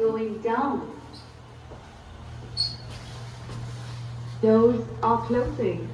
going down. Doors are closing.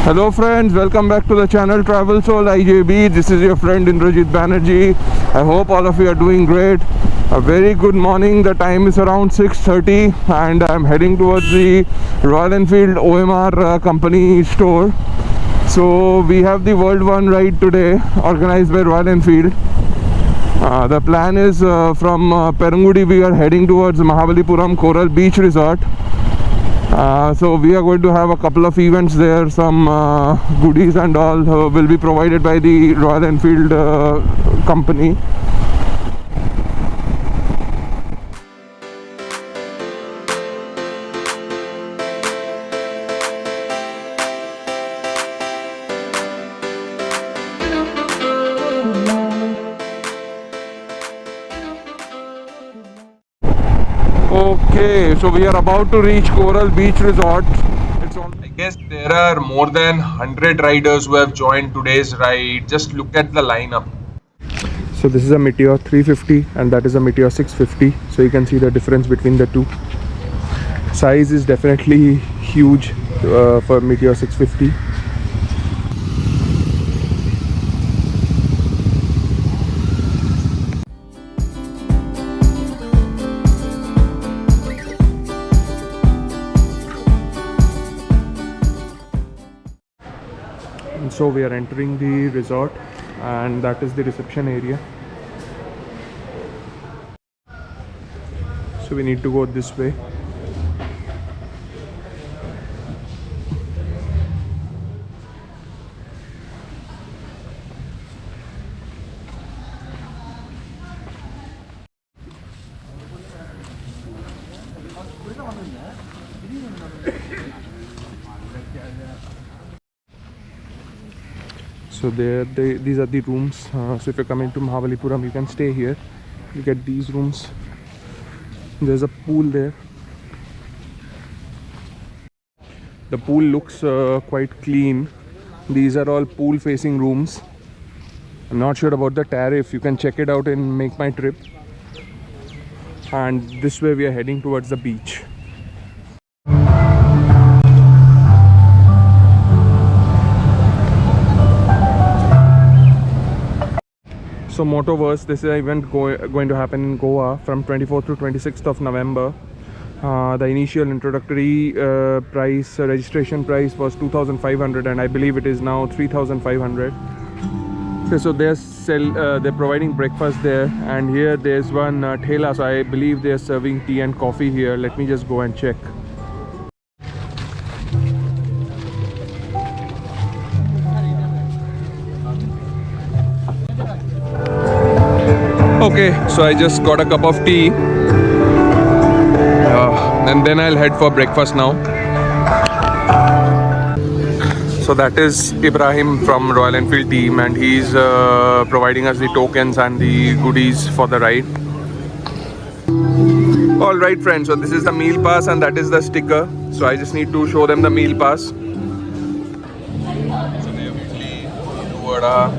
Hello friends, welcome back to the channel Travel Soul IJB. This is your friend Indrajit Banerjee. I hope all of you are doing great. A very good morning. The time is around 6:30 and I'm heading towards the Royal Enfiled OMR company store. So we have the World 1 ride today organized by Royal Enfiled. The plan is from Perangudi we are heading towards Mahabalipuram Coral Beach Resort. So we are going to have a couple of events there. Some goodies and all will be provided by the Royal Enfiled company. Okay, so we are about to reach Coral Beach Resort. I guess there are more than 100 riders who have joined today's ride. Just look at the lineup. So this is a Meteor 350 and that is a Meteor 650. So you can see the difference between the two. Size is definitely huge for Meteor 650. So we are entering the resort and that is the reception area. So we need to go this way. So these are the rooms. So if you're coming to Mahabalipuram, you can stay here. You get these rooms. There's a pool there. The pool looks quite clean. These are all pool facing rooms. I'm not sure about the tariff. You can check it out in Make My Trip. And this way we are heading towards the beach. So Motoverse, this is an event going to happen in Goa from 24th to 26th of November. The initial introductory registration price was 2,500 and I believe it is now 3,500. Okay, so they're providing breakfast there, and here there's one thela, so I believe they're serving tea and coffee here. Let me just go and check. Okay, so I just got a cup of tea and then I'll head for breakfast now. So that is Ibrahim from Royal Enfiled team and he's providing us the tokens and the goodies for the ride. Alright friends, so this is the meal pass and that is the sticker. So I just need to show them the meal pass. So they have idli, vada,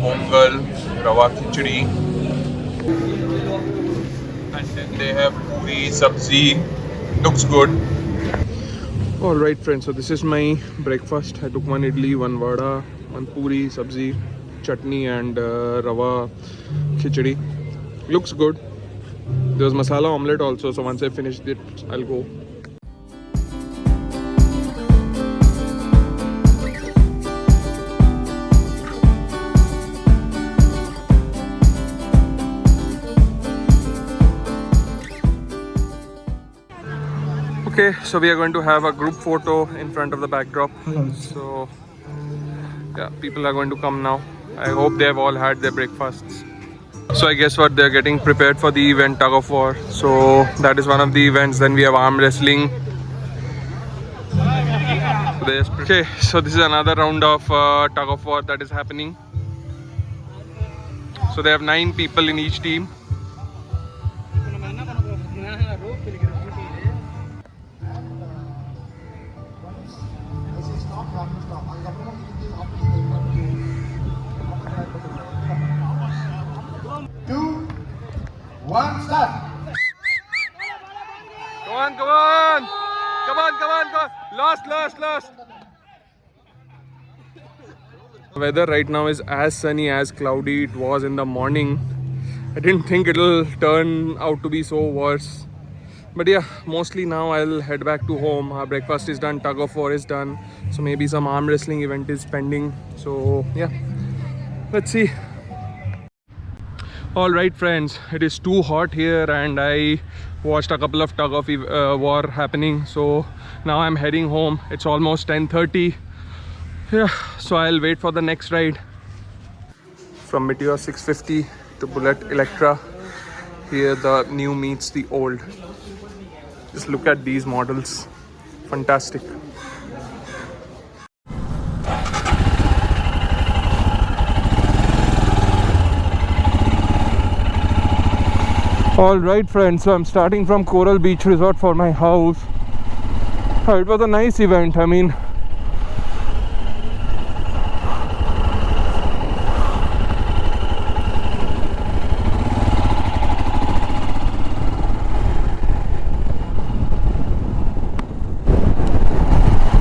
pongal, rava khichdi. And then they have puri, sabzi. Looks good. Alright friends, so this is my breakfast. I took one idli, one vada, one puri, sabzi, chutney and rava khichdi. Looks good. There was masala omelette also, so once I finish it, I'll go. Okay, so we are going to have a group photo in front of the backdrop. So yeah, people are going to come now. I hope they have all had their breakfasts. So I guess what, they're getting prepared for the event tug of war. So that is one of the events. Then we have arm wrestling. Okay, so this is another round of tug of war that is happening. So they have 9 people in each team. Two, one, start. Come on, come on! Come on, come on, come on! Lost! Weather right now is as sunny as cloudy it was in the morning. I didn't think it'll turn out to be so worse. But yeah, mostly now I'll head back to home. Our breakfast is done, tug of war is done. So maybe some arm wrestling event is pending. So yeah, let's see. Alright friends, it is too hot here and I watched a couple of tug of war happening. So now I'm heading home. It's almost 10:30. Yeah, so I'll wait for the next ride. From Meteor 650 to Bullet Electra, here the new meets the old. Just look at these models, fantastic. Alright friends, so I'm starting from Coral Beach Resort for my house. It was a nice event, I mean,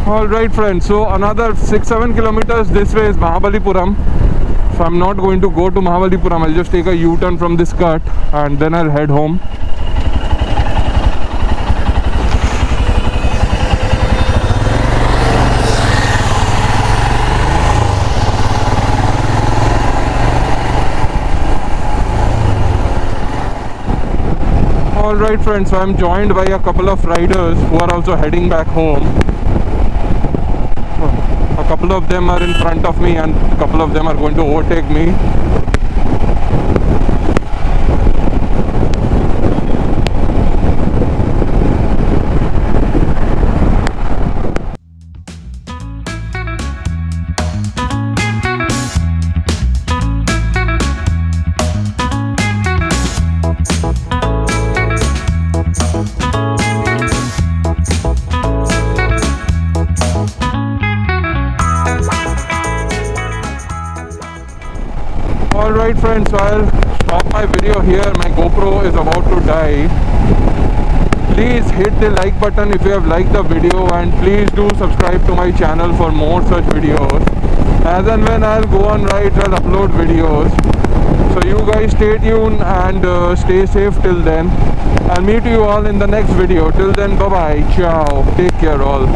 alright friends, so another 6-7 kilometers this way is Mahabalipuram. So I'm not going to go to Mahabalipuram, I'll just take a U-turn from this cut and then I'll head home. Alright friends, so I'm joined by a couple of riders who are also heading back home. A couple of them are in front of me and a couple of them are going to overtake me. Alright friends, so I'll stop my video here. My GoPro is about to die. Please hit the like button if you have liked the video and please do subscribe to my channel for more such videos. As and when I'll go on rides, I'll upload videos. So you guys stay tuned and stay safe till then. I'll meet you all in the next video. Till then, bye bye, ciao, take care all.